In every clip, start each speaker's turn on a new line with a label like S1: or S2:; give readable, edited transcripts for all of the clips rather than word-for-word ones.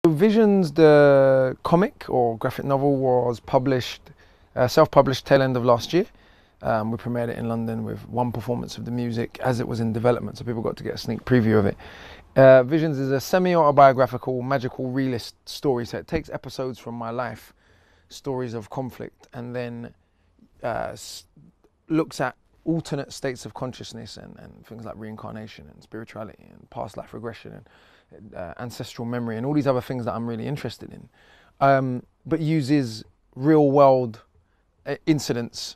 S1: Visions, the comic or graphic novel, was published, self-published tail end of last year. We premiered it in London with one performance of the music as it was in development, so people got to get a sneak preview of it. Visions is a semi-autobiographical, magical, realist story, so it takes episodes from my life, stories of conflict, and then looks at alternate states of consciousness and things like reincarnation and spirituality and past life regression and ancestral memory and all these other things that I'm really interested in, but uses real world incidents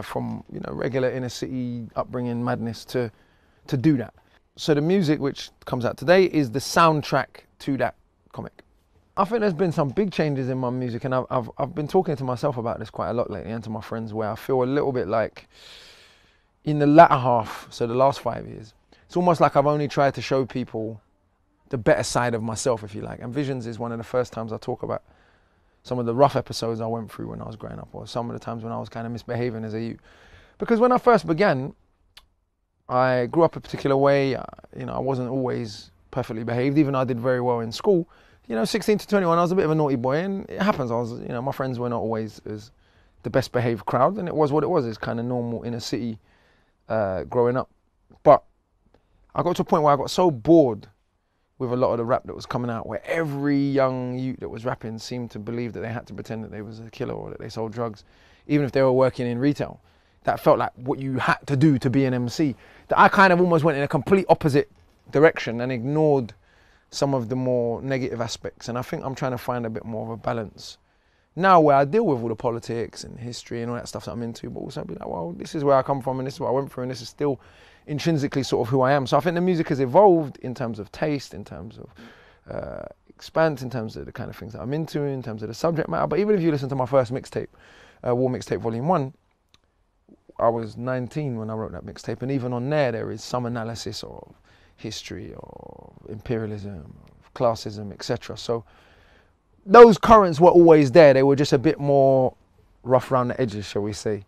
S1: from regular inner city upbringing madness to do that. So the music which comes out today is the soundtrack to that comic. I think there's been some big changes in my music, and I've been talking to myself about this quite a lot lately and to my friends, where I feel a little bit like in the latter half, so the last 5 years, it's almost like I've only tried to show people the better side of myself, if you like. And Visions is one of the first times I talk about some of the rough episodes I went through when I was growing up, or some of the times when I was kind of misbehaving as a youth. Because when I first began, I grew up a particular way. I wasn't always perfectly behaved, even though I did very well in school. 16 to 21, I was a bit of a naughty boy, and it happens. My friends were not always as the best behaved crowd, and it was what it was. It's kind of normal inner city growing up. But I got to a point where I got so bored with a lot of the rap that was coming out, where every young youth that was rapping seemed to believe that they had to pretend that they was a killer or that they sold drugs, even if they were working in retail. That felt like what you had to do to be an MC. That I kind of almost went in a complete opposite direction and ignored some of the more negative aspects. And I think I'm trying to find a bit more of a balance now, where I deal with all the politics and history and all that stuff that I'm into, but also be like, well, this is where I come from and this is what I went through and this is still intrinsically sort of who I am. So I think the music has evolved in terms of taste, in terms of expanse, in terms of the kind of things that I'm into, in terms of the subject matter. But even if you listen to my first mixtape, War Mixtape Volume 1, I was 19 when I wrote that mixtape, and even on there is some analysis of history, of imperialism, of classism, etc. So those currents were always there. They were just a bit more rough around the edges, shall we say.